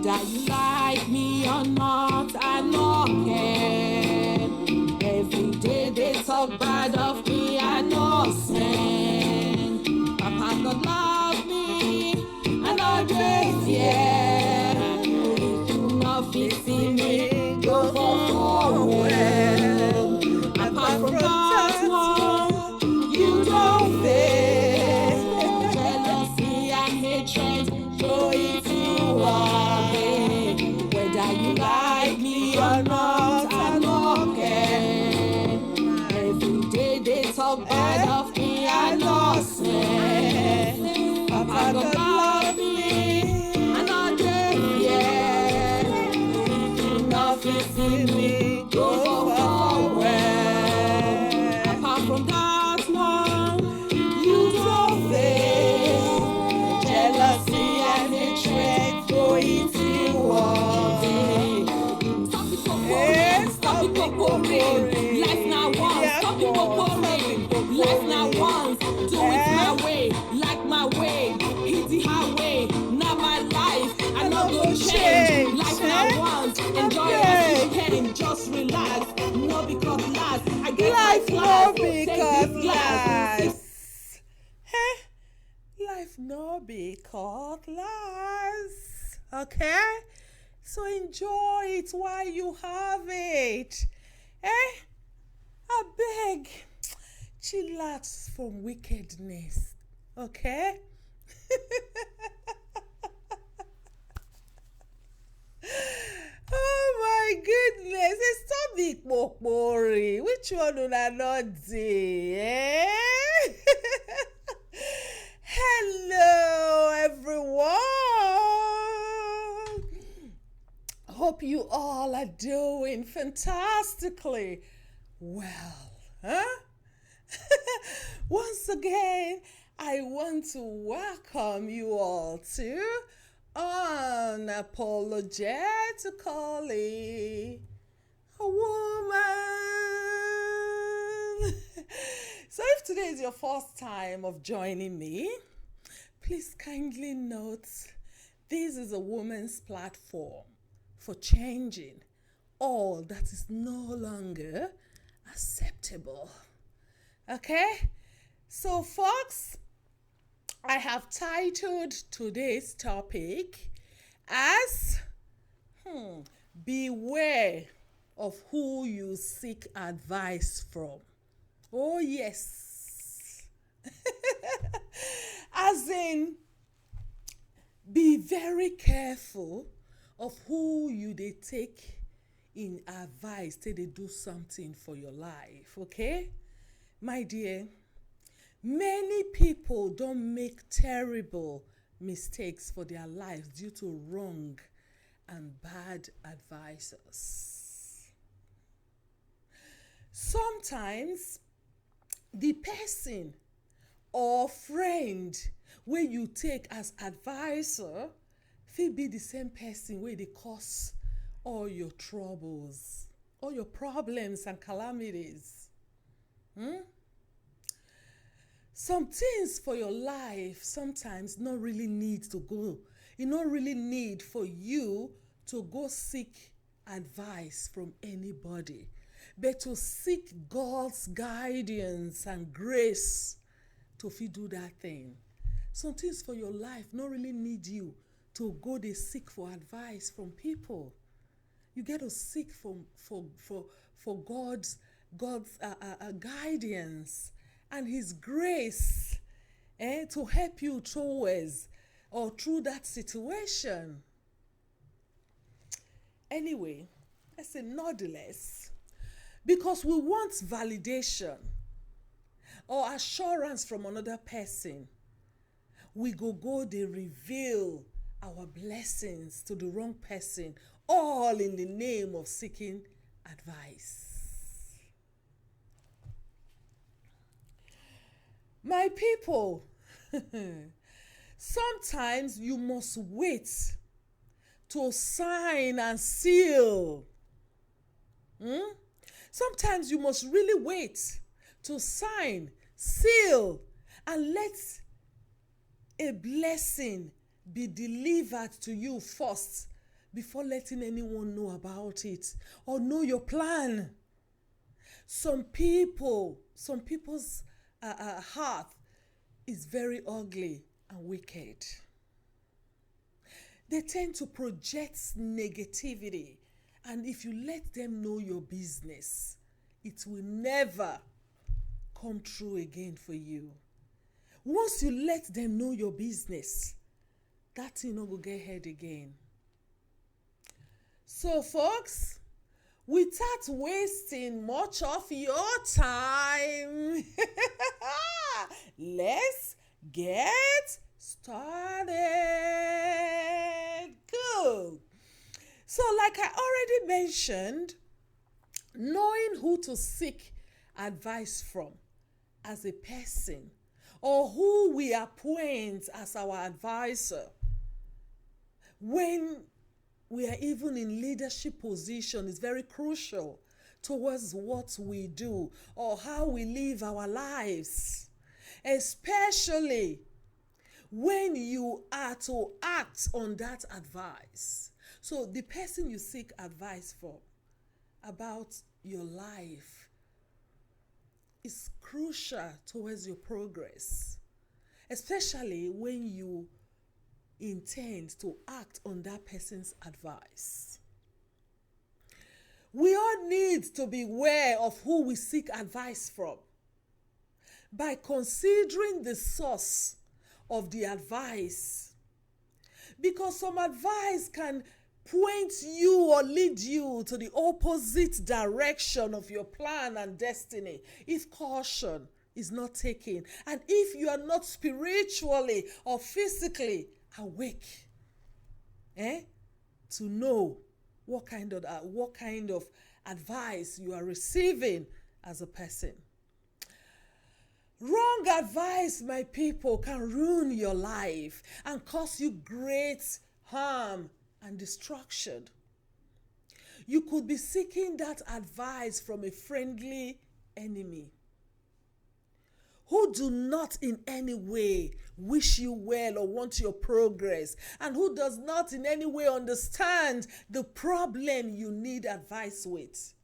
Whether you like me or not, I no care. Every day they talk bad of me, I no send. Papa God love me, I no dey fear. If you no fit see me, go for well. Apart from God's love, you don't face. Jealousy and hatred, show it to all. Whether you like me or not, I no care. Every day they talk bad of me, I no say. Papa God love me, I no dey fear. If you no fit see me, go for well. Apart from God's love, you don't face. Jealousy and hatred, go into war. Stop it for boring. Stop it for boring. Life now once. Stop it for boring. Life now once. Do it my way, like my way. Hit the highway. Now my life, I no go change. Life now once. Enjoy as you can. Just relax. No because last. I get Life my no class. because Take this class. last. Life no because last. Okay? So enjoy it while you have it. I beg. Chillax from wickedness. Okay? Oh my goodness. Stop the pokpori. Which one will I not do? Hello, everyone. Hope you all are doing fantastically well. Once again, I want to welcome you all to Unapologetically a Woman. So if today is your first time of joining me, please kindly note this is a woman's platform for changing all that is no longer acceptable. Okay? So folks, I have titled today's topic as Beware of who you seek advice from. Oh yes. As in, be very careful of who you they take in advice till they do something for your life, okay? My dear, many people don't make terrible mistakes for their lives due to wrong and bad advisors. Sometimes the person or friend where you take as advisor fit be the same person where they cause all your troubles, all your problems and calamities. Some things for your life sometimes not really need to go. You not really need for you to go seek advice from anybody, but to seek God's guidance and grace to fit do that thing. Some things for your life not really need you to go they seek for advice from people. You get to seek for God's guidance and His grace to help you towards or through that situation. Anyway, I say nonetheless, because we want validation or assurance from another person, we go they reveal our blessings to the wrong person, all in the name of seeking advice. My people, sometimes you must wait to sign and seal. Sometimes you must really wait to sign, seal, and let a blessing be delivered to you first before letting anyone know about it or know your plan. Some people's heart is very ugly and wicked. They tend to project negativity, and if you let them know your business, it will never come true again for you. Once you let them know your business, that thing no go get head again. So folks, without wasting much of your time, let's get started. Good. So like I already mentioned, knowing who to seek advice from as a person, or who we appoint as our advisor when we are even in leadership position, is very crucial towards what we do or how we live our lives, especially when you are to act on that advice. So the person you seek advice for about your life is crucial towards your progress, especially when you intend to act on that person's advice. We all need to be aware of who we seek advice from by considering the source of the advice, because some advice can point you or lead you to the opposite direction of your plan and destiny if caution is not taken, and if you are not spiritually or physically awake to know what kind of advice you are receiving as a person. Wrong advice, my people, can ruin your life and cause you great harm and destruction. You could be seeking that advice from a friendly enemy who do not in any way wish you well or want your progress, and who does not in any way understand the problem you need advice with.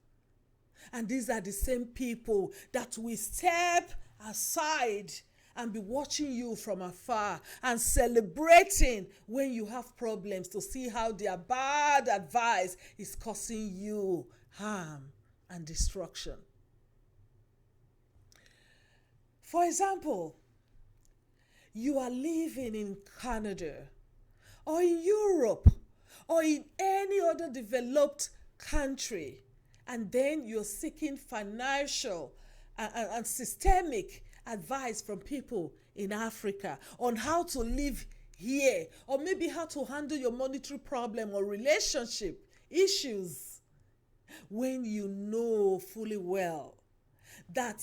And these are the same people that will step aside and be watching you from afar and celebrating when you have problems to see how their bad advice is causing you harm and destruction. For example, you are living in Canada or in Europe or in any other developed country, and then you're seeking financial and systemic advice from people in Africa on how to live here, or maybe how to handle your monetary problem or relationship issues, when you know fully well that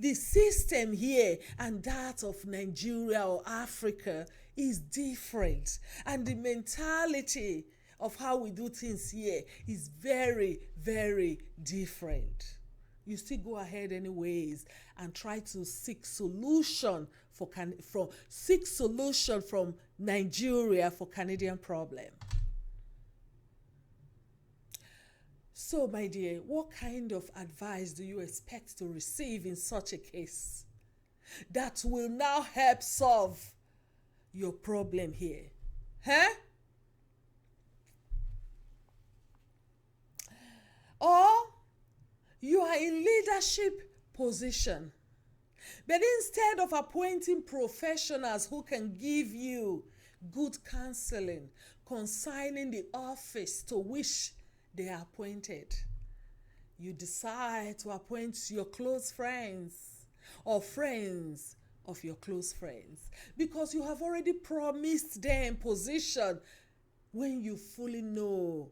the system here and that of Nigeria or Africa is different, and the mentality of how we do things here is very, very different. You still go ahead anyways and try to seek solution from Nigeria for Canadian problem. So, my dear, what kind of advice do you expect to receive in such a case that will now help solve your problem here? Or you are in leadership position, but instead of appointing professionals who can give you good counseling concerning the office to which they are appointed, you decide to appoint your close friends or friends of your close friends, because you have already promised them position when you fully know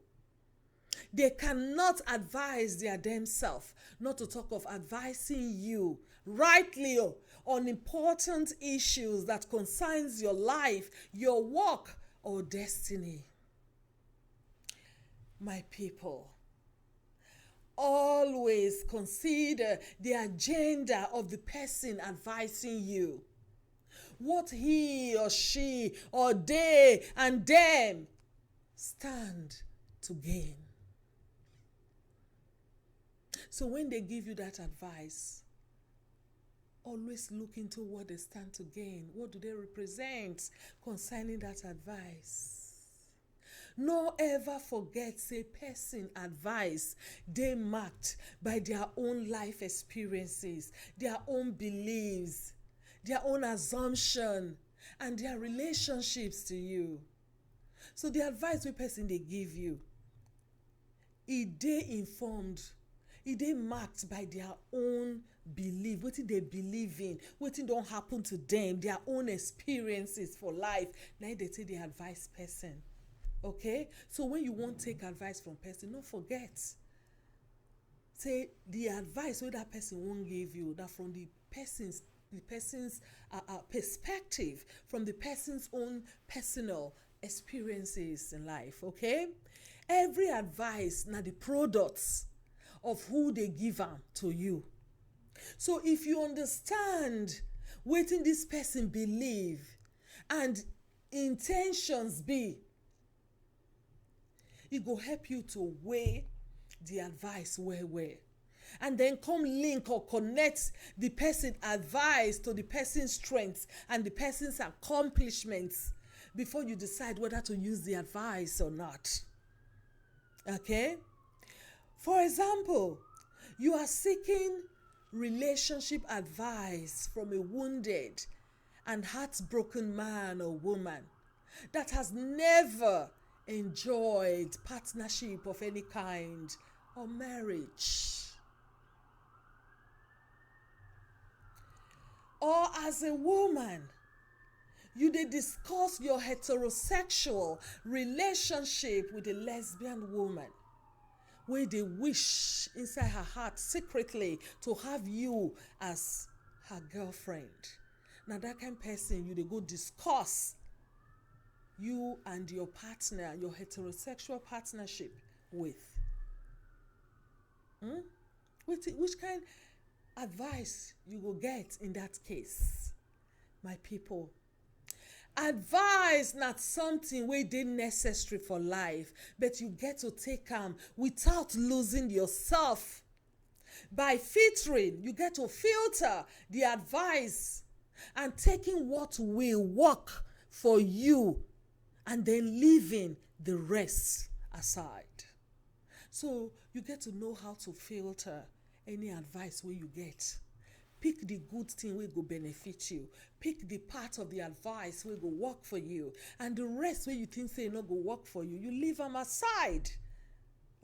they cannot advise their themselves, not to talk of advising you rightly on important issues that concerns your life, your work, or destiny. My people, always consider the agenda of the person advising you. What he or she or they and them stand to gain. So when they give you that advice, always look into what they stand to gain. What do they represent concerning that advice? No ever forget, say, person advice, they marked by their own life experiences, their own beliefs, their own assumption, and their relationships to you. So the advice wey person they give you, they informed, they marked by their own belief, wetin they believe in, wetin don happen to them, their own experiences for life. Now they say they advise person. Okay, so when you want take advice from person, don't forget, say the advice wey that person won't give you, that from the person's perspective, from the person's own personal experiences in life. Okay, every advice na the products of who they give am to you. So if you understand wetin this person believe and intentions be, it go help you to weigh the advice well, and then come link or connect the person advice to the person's strengths and the person's accomplishments before you decide whether to use the advice or not. Okay, for example, you are seeking relationship advice from a wounded and heartbroken man or woman that has never enjoyed partnership of any kind or marriage. Or as a woman, you dey discuss your heterosexual relationship with a lesbian woman wey dey wish inside her heart secretly to have you as her girlfriend. Now that kind of person you dey go discuss you and your partner, your heterosexual partnership with. Which kind advice you go get in that case, my people? Advice not something wey dey necessary for life, but you get to take am without losing yourself. By filtering, you get to filter the advice and taking what will work for you, and then leaving the rest aside. So you get to know how to filter any advice wey you get. Pick the good thing wey go benefit you. Pick the part of the advice wey go work for you, and the rest wey you think say no go work for you, you leave them aside.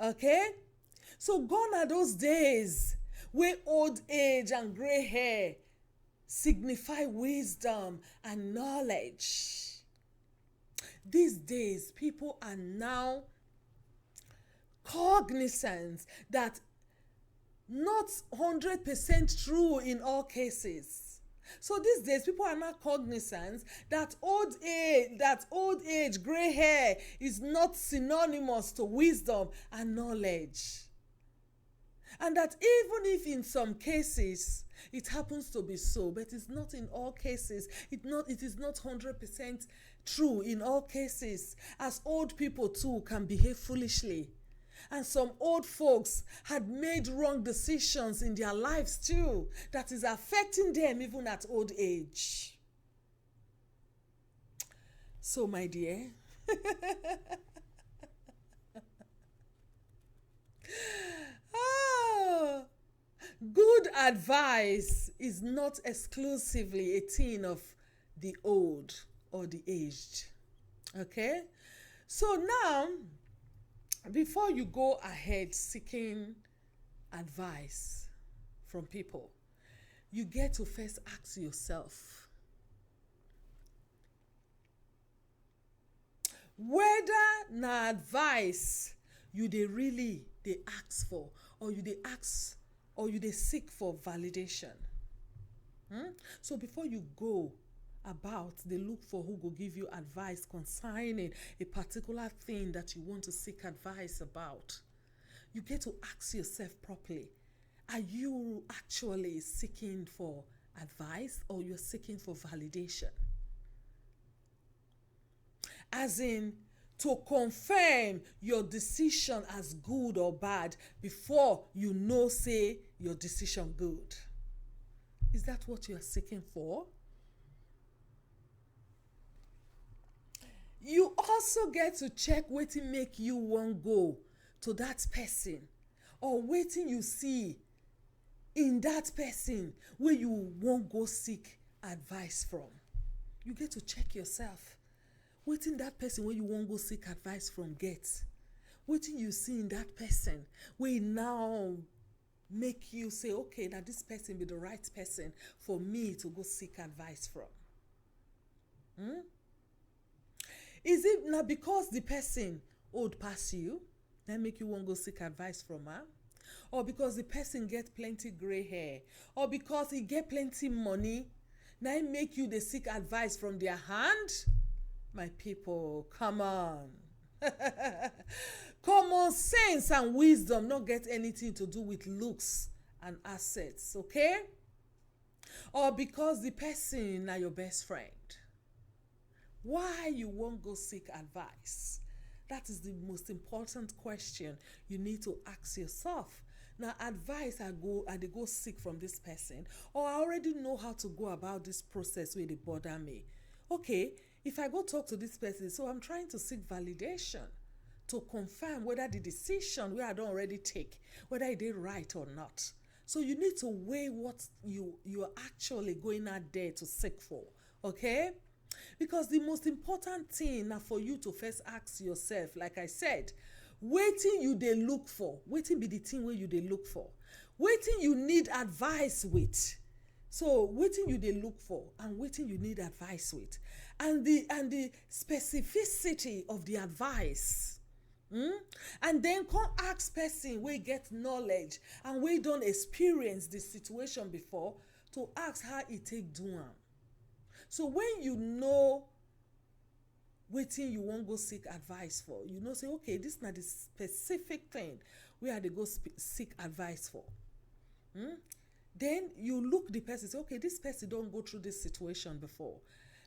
Okay? So gone are those days where old age and gray hair signify wisdom and knowledge. These days, people are now cognizant that not 100% true in all cases. So these days, people are not cognizant that old age, gray hair is not synonymous to wisdom and knowledge. And that even if in some cases it happens to be so, but it's not in all cases. It is not 100% true in all cases, as old people too can behave foolishly. And some old folks had made wrong decisions in their lives too, that is affecting them even at old age. So my dear, good advice is not exclusively a thing of the old or the aged. Okay? So now, before you go ahead seeking advice from people, you get to first ask yourself whether na advice you dey really dey ask for, or you dey seek for validation. So before you go about, they look for who go give you advice concerning a particular thing that you want to seek advice about, you get to ask yourself properly, are you actually seeking for advice, or you're seeking for validation? As in, to confirm your decision as good or bad before you know say your decision good. Is that what you are seeking for? You also get to check wetin make you wan go to that person, or wetin you see in that person wey you wan go seek advice from. You get to check yourself. Wetin that person wey you wan go seek advice from get? Wetin you see in that person wey now make you say, okay, na this person be the right person for me to go seek advice from? Is it na because the person old pass you that make you wan go seek advice from am? Or because the person get plenty gray hair? Or because he get plenty money na im make you dey seek advice from their hand? My people, come on. Common sense and wisdom no get anything to do with looks and assets, okay? Or because the person na your best friend? Why you wan go seek advice? That is the most important question you need to ask yourself. Now, advice I dey go seek from this person, or I already know how to go about this process wey dey bother me. Okay, if I go talk to this person, so I'm trying to seek validation to confirm whether the decision wey I don already take, whether e dey right or not. So you need to weigh what you are actually going out there to seek for, okay? Because the most important thing na for you to first ask yourself, like I said, wetin you dey look for? Wetin be the thing wey you dey look for? Wetin you need advice with? So wetin you dey look for and wetin you need advice with? And the specificity of the advice. And then come ask person wey get knowledge and wey don experience the situation before to ask how e take do am. So when you know wetin you wan go seek advice for, you know say, okay, this na the specific thing wey I dey go seek advice for. Then you look the person, say, okay, this person don go through this situation before.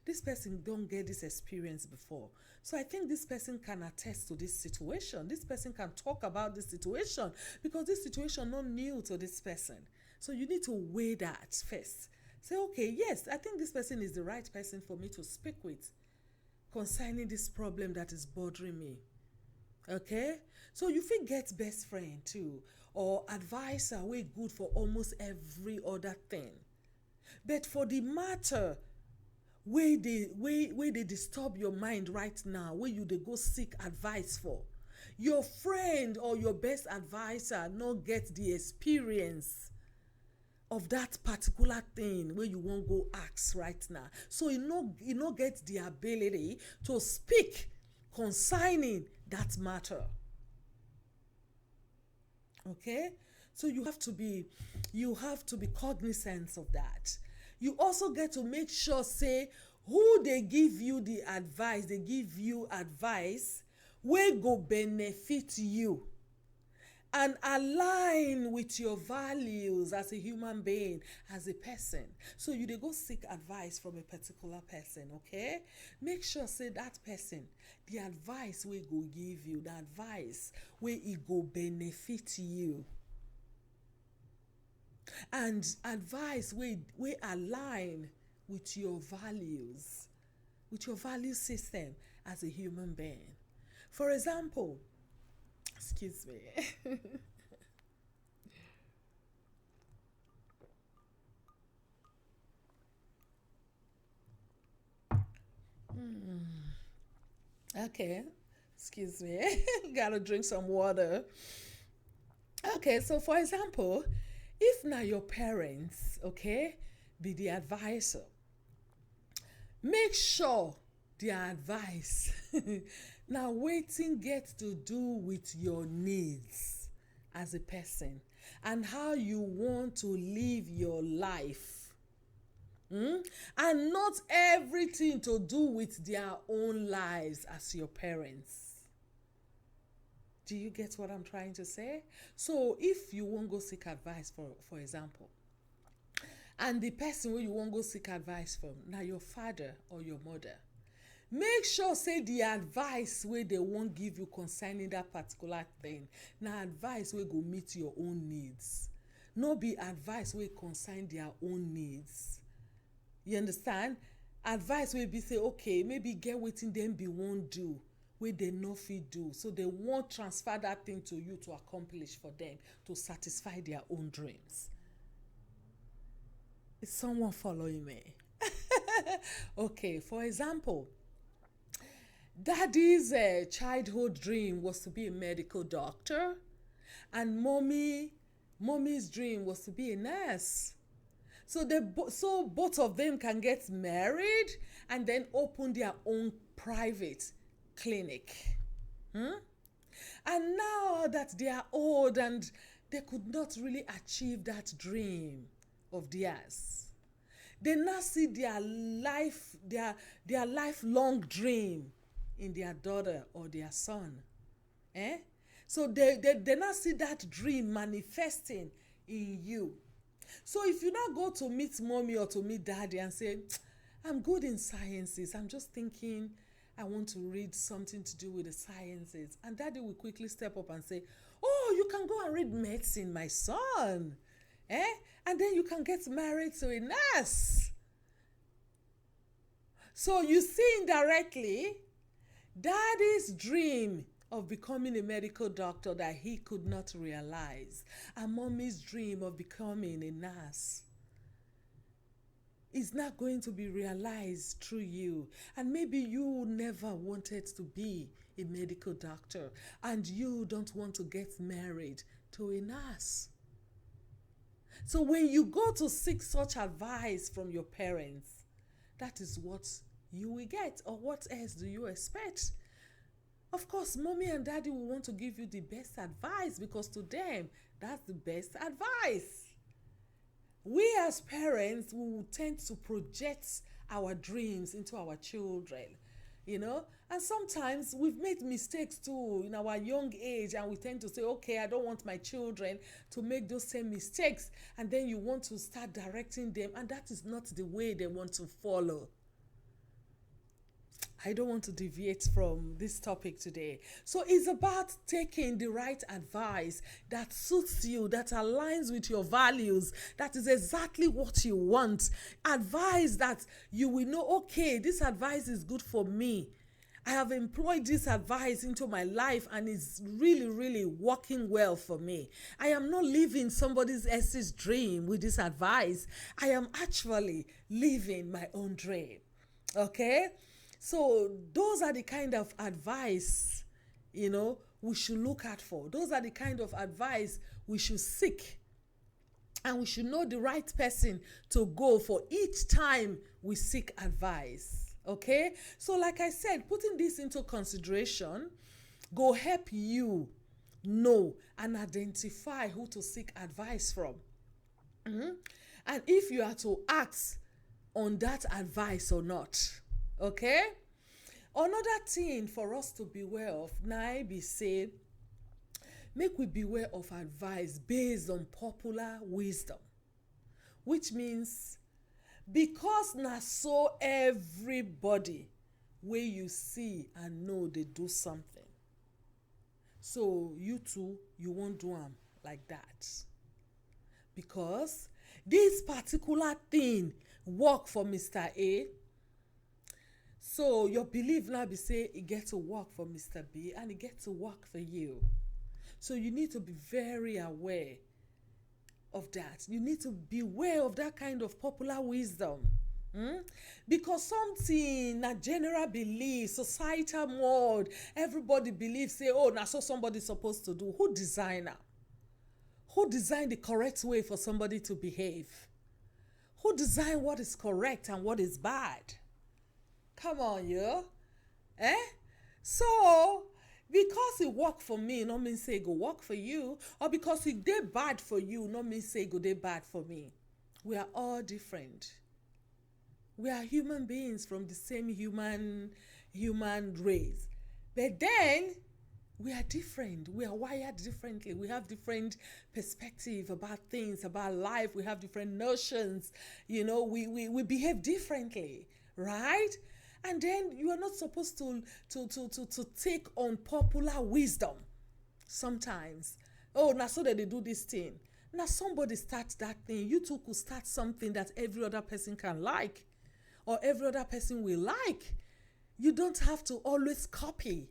This person don get this experience before. So I think this person can attest to this situation. This person can talk about this situation because this situation not new to this person. So you need to weigh that first. Say, okay, yes, I think this person is the right person for me to speak with concerning this problem that is bothering me. Okay? So you fit get best friend too, or advisor wey good for almost every other thing. But for the matter wey dey disturb your mind right now, wey you dey go seek advice for, your friend or your best advisor no get the experience of that particular thing wey you wan go ask right now. So e no get the ability to speak concerning that matter. Okay? So you have to be cognizant of that. You also get to make sure say who dey give you the advice, they give you advice wey go benefit you and align with your values as a human being, as a person. So you dey go seek advice from a particular person, okay? Make sure say that person, the advice wey go give you, the advice wey e go benefit you, and advice wey align with your values, with your value system as a human being. For example, excuse me. Okay, excuse me. Gotta drink some water. Okay, so for example, if na your parents, okay, be the advisor, make sure their advice na wetin get to do with your needs as a person and how you want to live your life. And not everything to do with their own lives as your parents. Do you get what I'm trying to say? So if you wan go seek advice for example, and the person wey you wan go seek advice from na your father or your mother, make sure say the advice wey they wan give you concerning that particular thing na advice wey go meet your own needs, no be advice wey concern their own needs. You understand? Advice wey be say okay, maybe get wetin dem be wan do wey dem no fit do, so they wan transfer that thing to you to accomplish for them, to satisfy their own dreams. Is someone following me? Okay, for example, daddy's childhood dream was to be a medical doctor, and mommy's dream was to be a nurse. So both of them can get married and then open their own private clinic. And now that they are old and they could not really achieve that dream of theirs, they now see their lifelong dream in their daughter or their son. So they now see that dream manifesting in you. So if you now go to meet mommy or to meet daddy and say, I'm good in sciences, I'm just thinking I want to read something to do with the sciences, and daddy will quickly step up and say, oh, you can go and read medicine, my son. And then you can get married to a nurse. So you see indirectly, daddy's dream of becoming a medical doctor that he could not realize, and mommy's dream of becoming a nurse, is not going to be realized through you. And maybe you never wanted to be a medical doctor, and you don't want to get married to a nurse. So when you go to seek such advice from your parents, that is what you will get. Or what else do you expect? Of course, mommy and daddy will want to give you the best advice, because to them, that's the best advice. We as parents will tend to project our dreams into our children, and sometimes we've made mistakes too in our young age, and we tend to say, okay, I don't want my children to make those same mistakes, and then you want to start directing them, and that is not the way they want to follow. I don't want to deviate from this topic today. So it's about taking the right advice that suits you, that aligns with your values, that is exactly what you want. Advice that you will know, okay, this advice is good for me. I have employed this advice into my life and it's really, really working well for me. I am not living somebody else's dream with this advice. I am actually living my own dream. Okay? So those are the kind of advice, we should look out for. Those are the kind of advice we should seek. And we should know the right person to go for each time we seek advice. Okay? So like I said, putting this into consideration go help you know and identify who to seek advice from. And if you are to act on that advice or not. Okay? Another thing for us to beware of, now be say, make we beware of advice based on popular wisdom. Which means, because na so everybody wey you see and know they do something, so you too, you won't do am like that. Because this particular thing work for Mr. A, so your belief now be say it get to work for Mr. B and it get to work for you. So you need to be very aware of that. You need to beware of that kind of popular wisdom. Because something, a general belief, societal mode, everybody believes, say, oh, now so somebody's supposed to do. Who designed that? Who designed the correct way for somebody to behave? Who designed what is correct and what is bad? Come on, you. So, because it work for me, no mean say it go work for you. Or because it dey bad for you, no mean say it go dey bad for me. We are all different. We are human beings from the same human race. But then, we are different. We are wired differently. We have different perspective about things, about life. We have different notions. We behave differently, right? And then you are not supposed to take unpopular wisdom sometimes. Oh, now so that they do this thing. Now somebody starts that thing. You too could start something that every other person can like, or every other person will like. You don't have to always copy.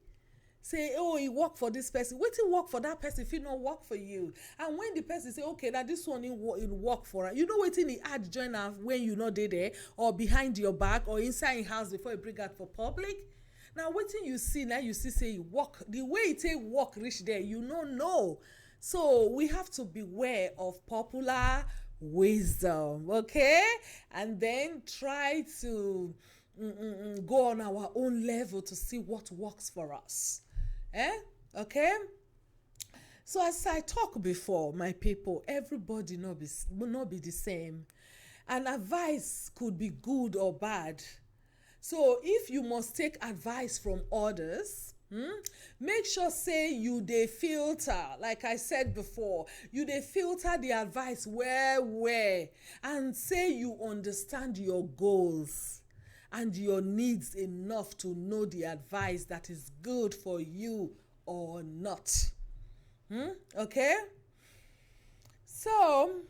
Say, oh, it work for this person. Wait till work for that person if it not work for you. And when the person say, okay, that this one it work for her, you know waiting the add join her when you not there or behind your back or inside your house before you bring out for public. Now waiting you see, now you see say it work. The way it take work reach there, you don't know. So we have to beware of popular wisdom, okay? And then try to go on our own level to see what works for us. Okay? So as I talk before, my people, everybody will not be the same. And advice could be good or bad. So if you must take advice from others, make sure say you dey filter, like I said before, you dey filter the advice well and say you understand your goals and your needs enough to know the advice that is good for you or not. Okay? So,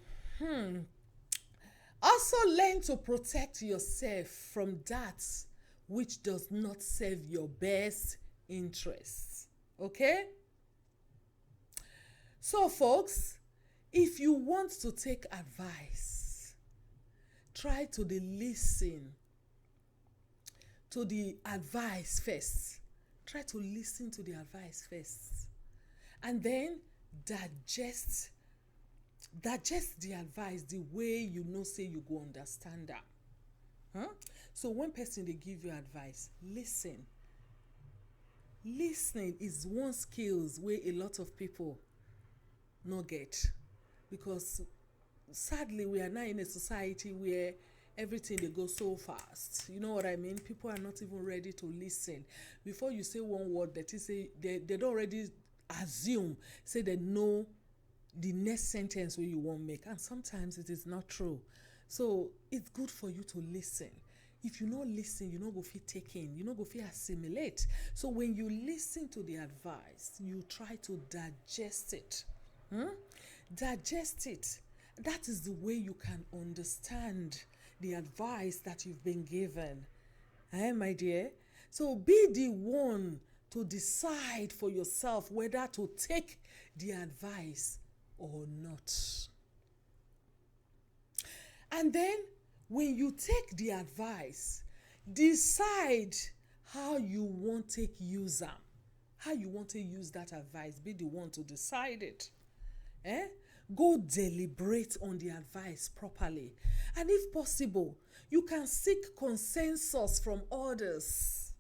also learn to protect yourself from that which does not serve your best interests. Okay? So, folks, if you want to take advice, try to listen to the advice first. Try to listen to the advice first. And then digest the advice the way you know say you go understand that. So when person they give you advice, listen. Listening is one skills where a lot of people not get, because sadly we are now in a society where everything they go so fast. You know what I mean? People are not even ready to listen. Before you say one word, that is say they don't already assume, say they know the next sentence where you won't make, and sometimes it is not true. So it's good for you to listen. If you not listen, you not go feel taken, you not go feel assimilate. So when you listen to the advice, you try to digest it. Digest it. That is the way you can understand the advice that you've been given. My dear? So be the one to decide for yourself whether to take the advice or not. And then when you take the advice, decide how you want to use them. How you want to use that advice. Be the one to decide it. Go deliberate on the advice properly. And if possible, you can seek consensus from others.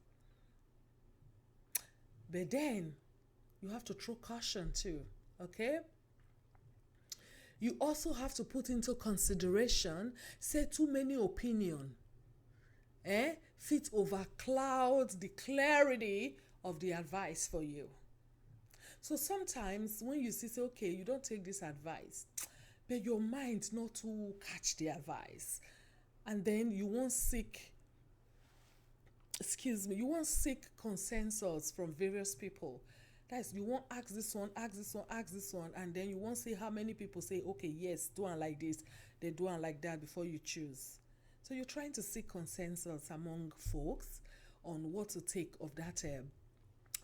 But then, you have to throw caution too, okay? You also have to put into consideration, say too many opinion, fit overcloud the clarity of the advice for you. So sometimes when you say, okay, you don't take this advice, but your mind not to catch the advice, and then you won't seek consensus from various people. That's, you won't ask this one, and then you won't see how many people say, okay, yes, do it like this, they do it like that before you choose. So you're trying to seek consensus among folks on what to take of that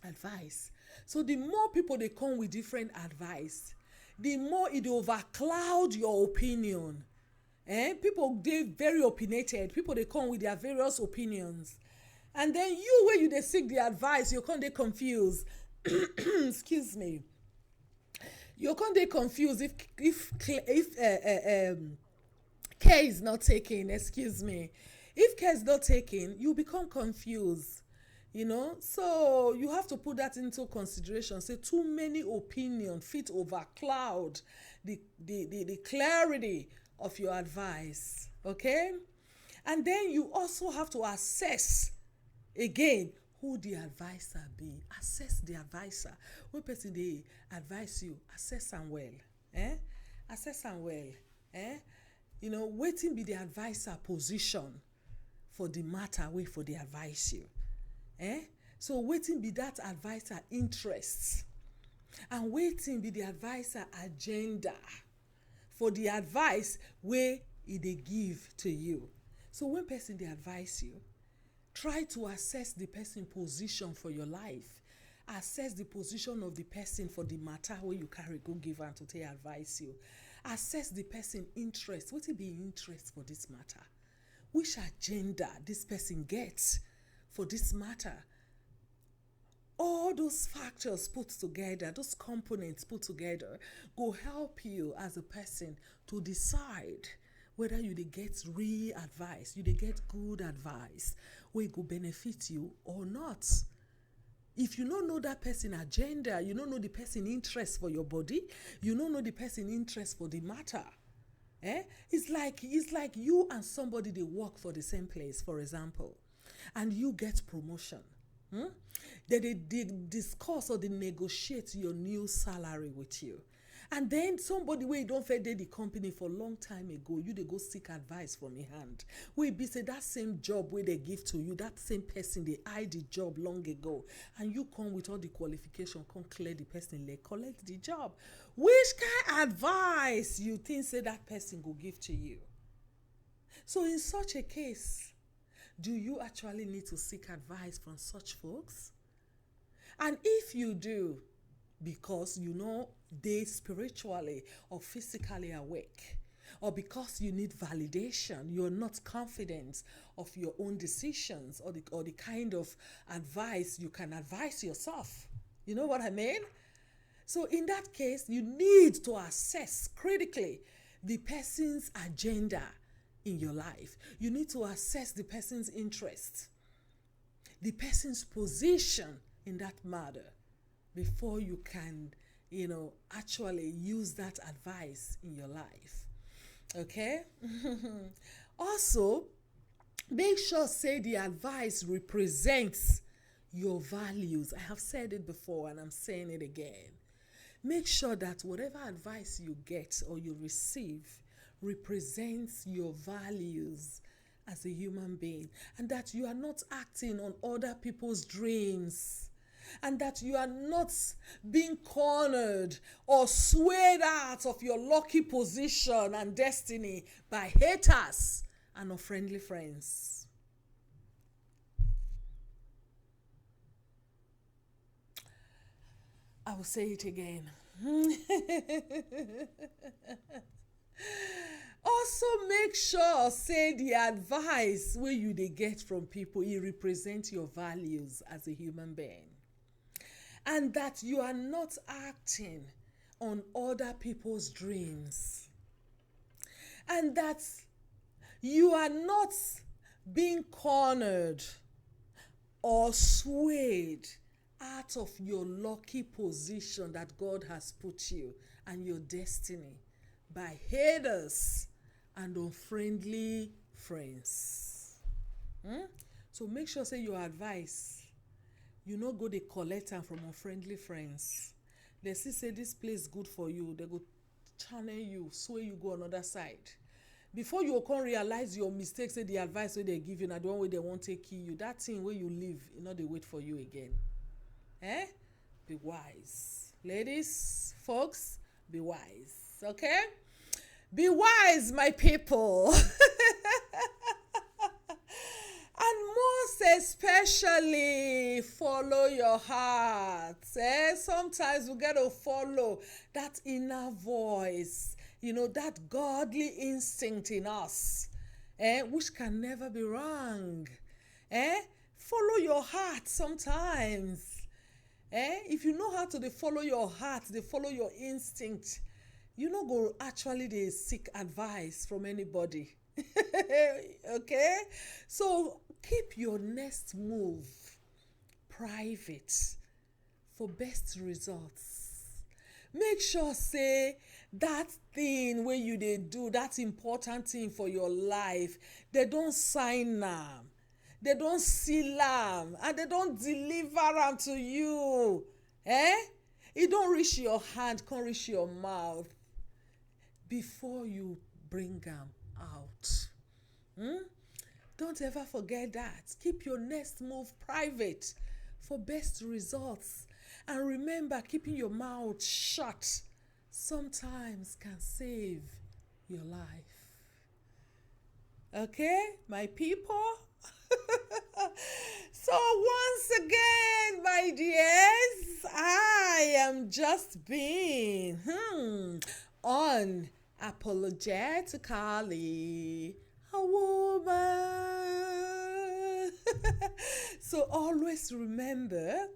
advice. So the more people they come with different advice, the more it overcloud your opinion. People, they very opinionated. People, they come with their various opinions. And then you, where you they seek the advice, you can't they confused. Excuse me. You can't they confused if care is not taken. Excuse me. If care is not taken, you become confused. You know, so you have to put that into consideration. Say too many opinions fit overcloud the clarity of your advice. Okay, and then you also have to assess again who the advisor be. Assess the advisor. When person they advise you, assess them well. Assess them well. You know, waiting be the advisor position for the matter wey for the advise you. So wetin be that advisor interests, and wetin be the advisor agenda for the advice wey e dey give to you. So when person dey advise you, try to assess the person position for your life. Assess the position of the person for the matter wey you carry go give am to take advise you. Assess the person interest. Wetin be interest for this matter? Which agenda this person gets for this matter? All those factors put together, those components put together, go help you as a person to decide whether you dey get real advice, you dey get good advice wey go benefit you or not. If you don't know that person agenda, you don't know the person interest for your body, you don't know the person interest for the matter. It's like you and somebody they work for the same place, for example, and you get promotion. They discuss or they negotiate your new salary with you. And then somebody wey don't fit dey the company for long time ago, you they go seek advice from your hand. We be say that same job where they give to you, that same person they hide the job long ago, and you come with all the qualification, come clear the person, like collect the job. Which kind of advice you think say that person go give to you? So in such a case, do you actually need to seek advice from such folks? And if you do, because you know they spiritually or physically awake, or because you need validation, you're not confident of your own decisions or the kind of advice you can advise yourself. You know what I mean? So in that case, you need to assess critically the person's agenda in your life. You need to assess the person's interest, the person's position in that matter before you can, actually use that advice in your life. Okay? Also, make sure say the advice represents your values. I have said it before and I'm saying it again. Make sure that whatever advice you get or you receive represents your values as a human being, and that you are not acting on other people's dreams, and that you are not being cornered or swayed out of your lucky position and destiny by haters and unfriendly friends. I will say it again. Also, make sure say the advice where you they get from people, it represents your values as a human being, and that you are not acting on other people's dreams, and that you are not being cornered or swayed out of your lucky position that God has put you and your destiny by haters and unfriendly friends. So make sure say your advice, you no go dey collect am from unfriendly friends. They say this place good for you, they go channel you, sway you go another side. Before you can realize your mistakes, say the advice wey they give you na the one way they won't take you. That thing where you live, they wait for you again. Be wise. Ladies, folks, be wise. Okay? Be wise, my people. And most especially, follow your heart. Sometimes we got to follow that inner voice, that godly instinct in us, which can never be wrong. Follow your heart sometimes. If you know how to follow your heart, they follow your instinct, you no go actually they seek advice from anybody. Okay? So keep your next move private for best results. Make sure say that thing where you they do, that important thing for your life, they don't sign them, they don't seal them, and they don't deliver them to you. It don't reach your hand, can't reach your mouth before you bring them out. Don't ever forget that. Keep your next move private for best results. And remember, keeping your mouth shut sometimes can save your life. Okay, my people? So once again, my dears, I am just being unapologetically a woman. So always remember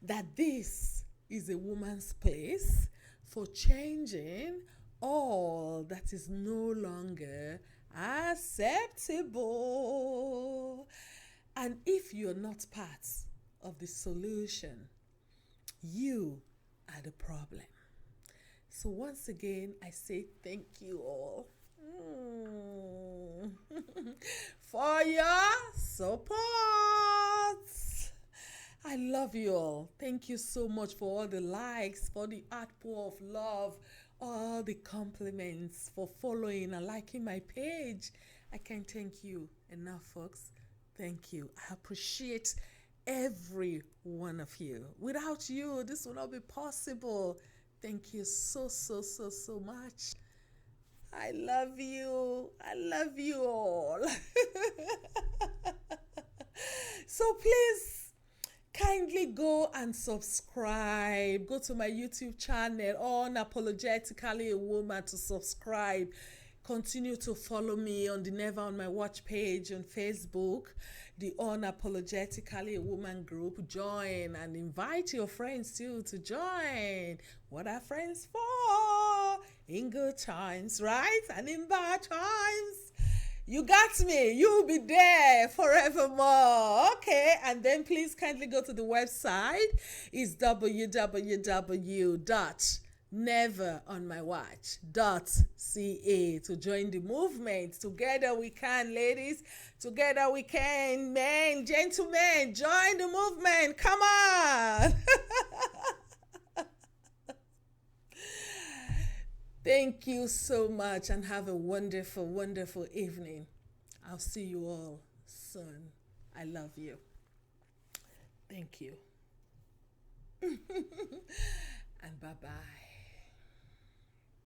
that this is a woman's place for changing all that is no longer acceptable. And if you're not part of the solution, you are the problem. So once again, I say thank you all for your support. I love you all. Thank you so much for all the likes, for the outpour of love, all the compliments, for following and liking my page. I can't thank you enough, folks. Thank you. I appreciate every one of you. Without you, this would not be possible. Thank you so much. I love you. I love you all. So please, kindly go and subscribe. Go to my YouTube channel, Unapologetically a Woman, to subscribe. Continue to follow me on the Never on My Watch page on Facebook, the Unapologetically a Woman group. Join and invite your friends too to join. What are friends for? In good times, right? And in bad times. You got me. You'll be there forevermore. Okay. And then please kindly go to the website. It's www.neveronmywatch.ca to join the movement. Together we can, ladies. Together we can. Men, gentlemen, join the movement. Come on. Thank you so much and have a wonderful, wonderful evening. I'll see you all soon. I love you. Thank you. And bye-bye.